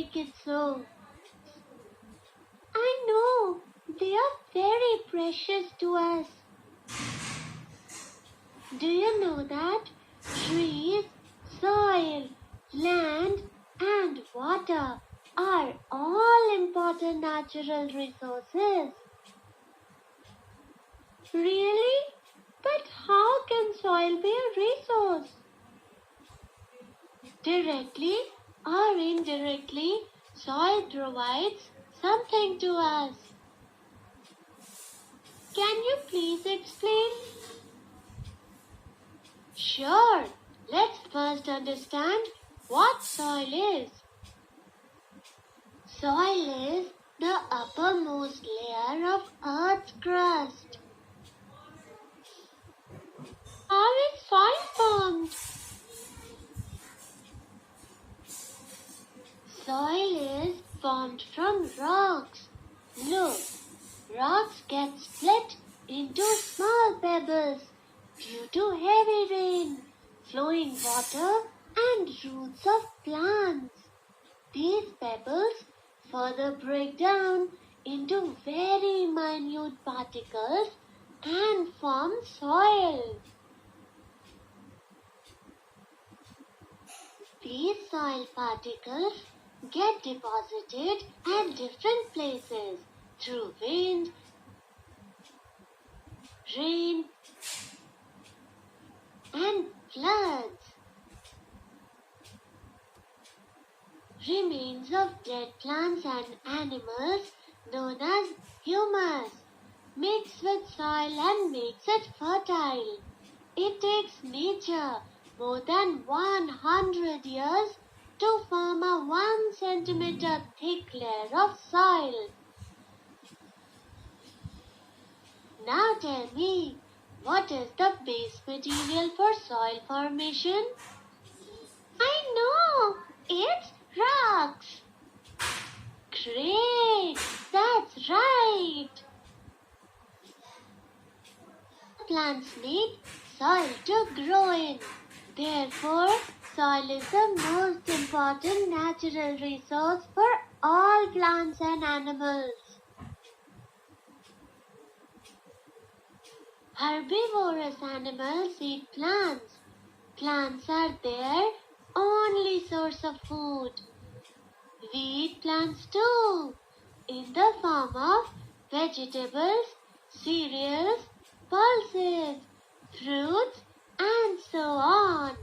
make it so. I know, they are very precious to us. Do you know that trees, soil, land, and water are all important natural resources? Really? But how can soil be a resource? Directly or indirectly, soil provides something to us. Can you please explain? Sure. Let's first understand what soil is. Soil is the uppermost layer of Earth's crust. How is soil formed? Soil is formed from rocks. Look, rocks get split into small pebbles due to heavy rain, flowing water, and roots of plants. These pebbles further break down into very minute particles and form soil. These soil particles get deposited at different places through wind, rain, and floods. Remains of dead plants and animals known as humus mix with soil and makes it fertile. It takes nature more than 100 years to form a 1 centimeter thick layer of soil. Now tell me, what is the base material for soil formation? I know, it's rocks. Great, that's right. Plants need soil to grow in. Therefore, soil is the most important natural resource for all plants and animals. Herbivorous animals eat plants. Plants are their only source of food. We eat plants too, in the form of vegetables, cereals, pulses, fruits, and so on.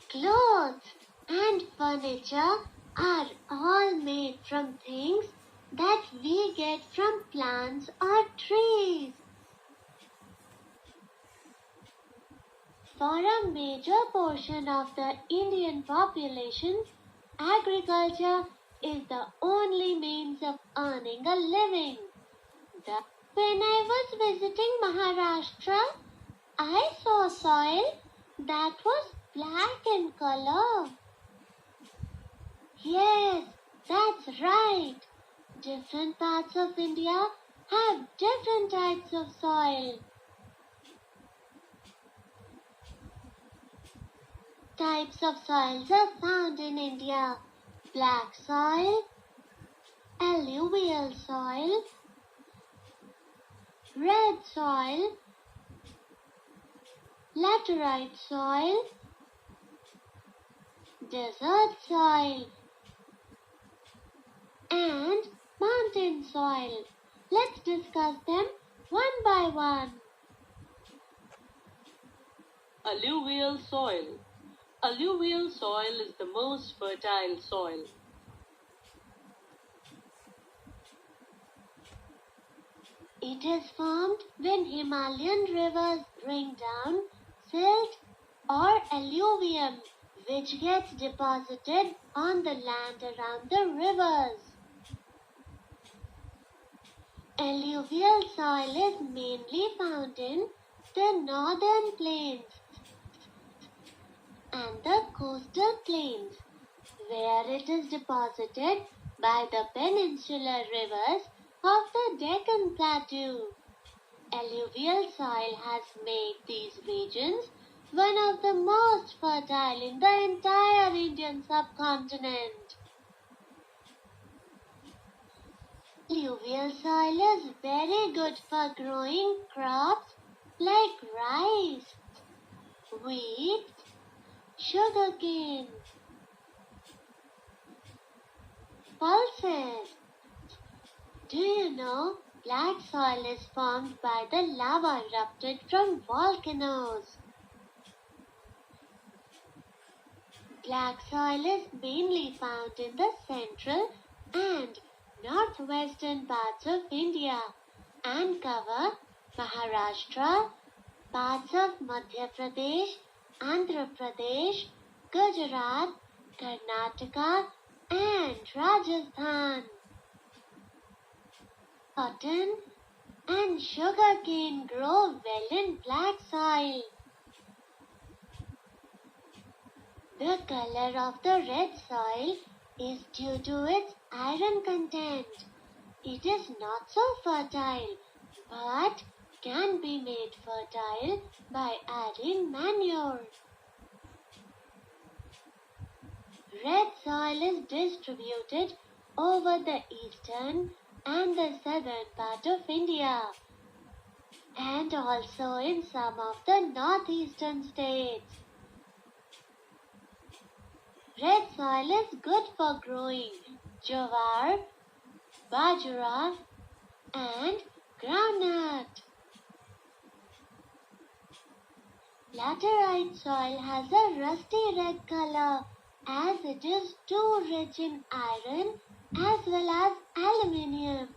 Clothes and furniture are all made from things that we get from plants or trees. For a major portion of the Indian population, agriculture is the only means of earning a living. When I was visiting Maharashtra, I saw soil that was black in color. Yes, that's right. Different parts of India have different types of soil. Types of soils are found in India: black soil, alluvial soil, red soil, laterite soil, desert soil, and mountain soil. Let's discuss them one by one. Alluvial soil. Alluvial soil is the most fertile soil. It is formed when Himalayan rivers bring down silt or alluvium, which gets deposited on the land around the rivers. Alluvial soil is mainly found in the northern plains and the coastal plains, where it is deposited by the peninsular rivers of the Deccan Plateau. Alluvial soil has made these regions one of the most fertile in the entire Indian subcontinent. Alluvial soil is very good for growing crops like rice, wheat, sugarcane, pulses. Do you know black soil is formed by the lava erupted from volcanoes? Black soil is mainly found in the central and northwestern parts of India and cover Maharashtra, parts of Madhya Pradesh, Andhra Pradesh, Gujarat, Karnataka, and Rajasthan. Cotton and sugarcane grow well in black soil. The color of the red soil is due to its iron content. It is not so fertile, but can be made fertile by adding manure. Red soil is distributed over the eastern and the southern part of India, and also in some of the northeastern states. Red soil is good for growing jowar, bajra, and groundnut. Laterite soil has a rusty red color as it is too rich in iron as well as aluminium.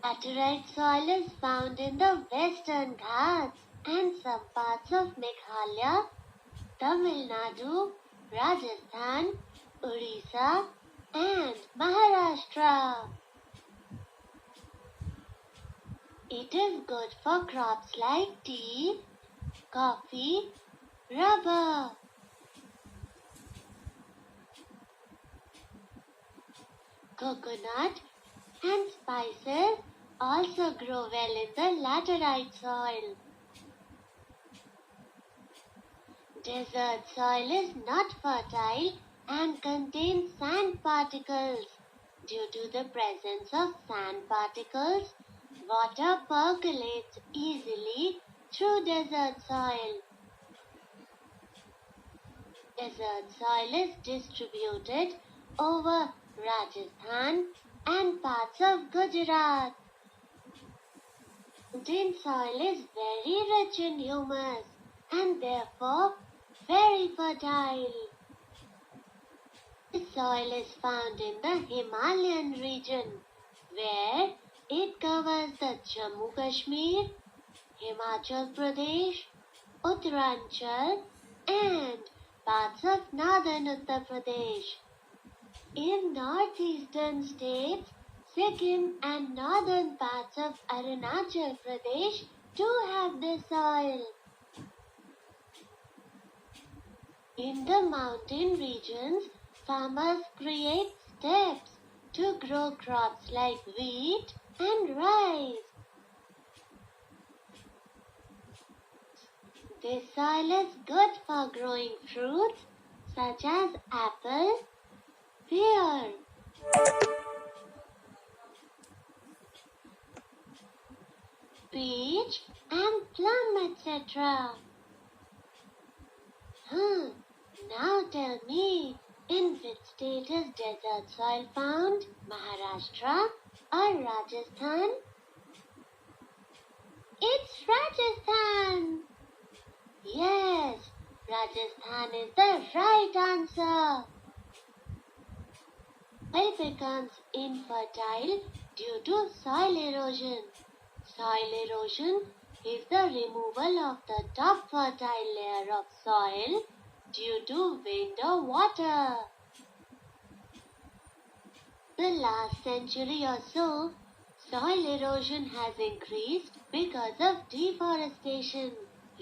Laterite soil is found in the Western Ghats and some parts of Meghalaya, Tamil Nadu, Rajasthan, Orissa, and Maharashtra. It is good for crops like tea, coffee, rubber. Coconut and spices also grow well in the laterite soil. Desert soil is not fertile and contains sand particles. Due to the presence of sand particles, water percolates easily through desert soil. Desert soil is distributed over Rajasthan and parts of Gujarat. Mountain soil is very rich in humus and therefore very fertile. This soil is found in the Himalayan region, where it covers the Jammu Kashmir, Himachal Pradesh, Uttaranchal, and parts of northern Uttar Pradesh. In northeastern states, Sikkim and northern parts of Arunachal Pradesh do have this soil. In the mountain regions, farmers create steppes to grow crops like wheat and rice. This soil is good for growing fruits such as apple, pear, peach, and plum, etc. Now tell me, in which state is desert soil found? Maharashtra or Rajasthan? It's Rajasthan! Yes, Rajasthan is the right answer. Soil becomes infertile due to soil erosion. Soil erosion is the removal of the top fertile layer of soil due to wind or water. The last century or so, soil erosion has increased because of deforestation.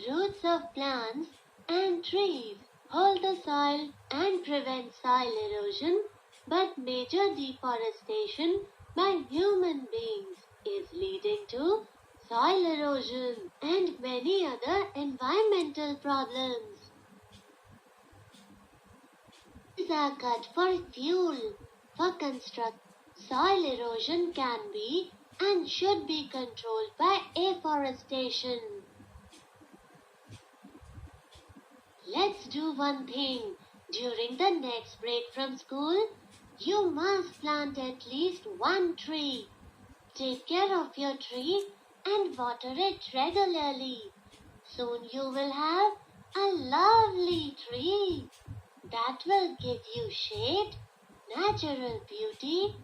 Roots of plants and trees hold the soil and prevent soil erosion, but major deforestation by human beings is leading to soil erosion, and many other environmental problems. Trees are cut for fuel, for construction. Soil erosion can be and should be controlled by afforestation. Let's do one thing. During the next break from school, you must plant at least one tree. Take care of your tree and water it regularly. Soon you will have a lovely tree that will give you shade, natural beauty,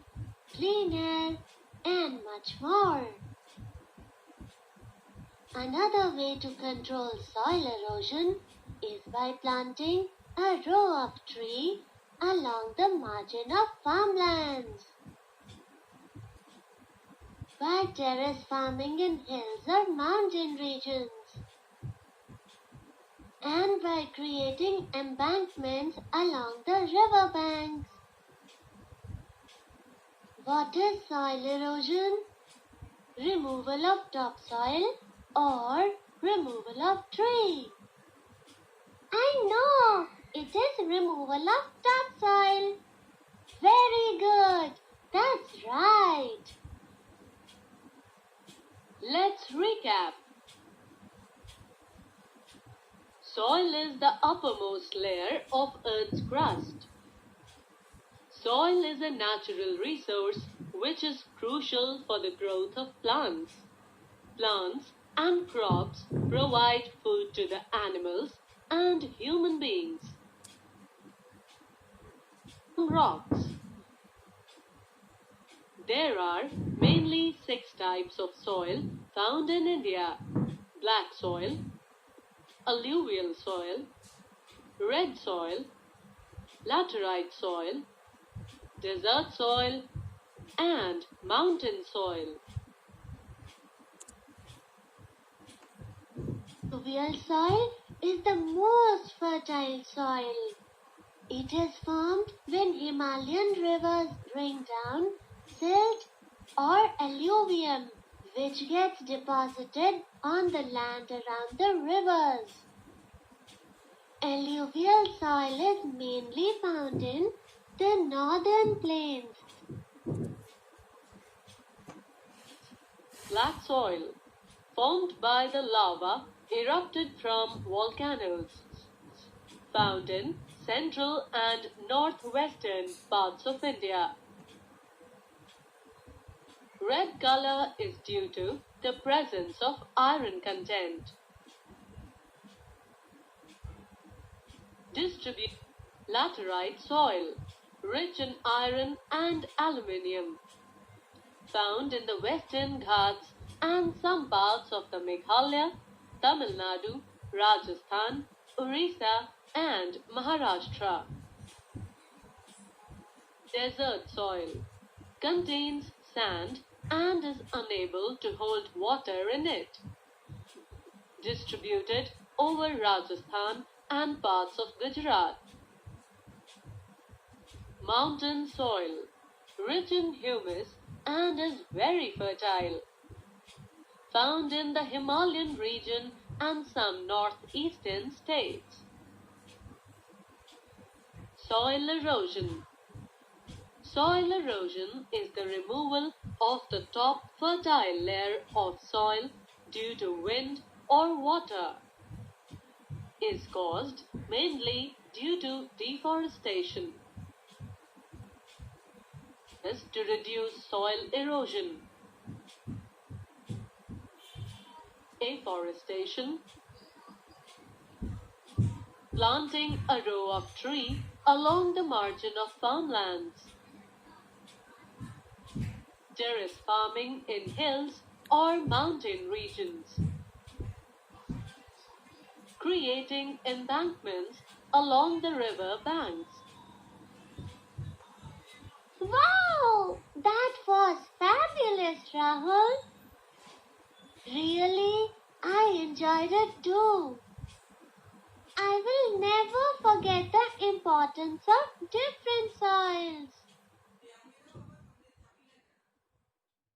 clean air, and much more. Another way to control soil erosion is by planting a row of trees along the margin of farmlands. By terrace farming in hills or mountain regions, and by creating embankments along the river banks. What is soil erosion? Removal of topsoil or removal of tree. I know, it is removal of topsoil. Very good, that's right. Let's recap. Soil is the uppermost layer of Earth's crust. Soil is a natural resource which is crucial for the growth of plants. Plants and crops provide food to the animals and human beings. Rocks. There are mainly 6 types of soil found in India: black soil, alluvial soil, red soil, laterite soil, desert soil, and mountain soil. Alluvial soil is the most fertile soil. It is formed when Himalayan rivers bring down silt or alluvium, which gets deposited on the land around the rivers. Alluvial soil is mainly found in the northern plains. Black soil, formed by the lava erupted from volcanoes, found in central and northwestern parts of India. Red color is due to the presence of iron content. Distribute laterite soil, rich in iron and aluminium, found in the Western Ghats and some parts of the Meghalaya, Tamil Nadu, Rajasthan, Orissa, and Maharashtra. Desert soil contains sand and is unable to hold water in it. Distributed over Rajasthan and parts of Gujarat. Mountain soil, rich in humus and is very fertile. Found in the Himalayan region and some northeastern states. Soil erosion. Soil erosion is the removal of the top fertile layer of soil due to wind or water. Is caused mainly due to deforestation. Is to reduce soil erosion. Afforestation. Planting a row of trees along the margin of farmlands. Terrace farming in hills or mountain regions. Creating embankments along the river banks. Wow! That was fabulous, Rahul. Really, I enjoyed it too. I will never forget the importance of different soils.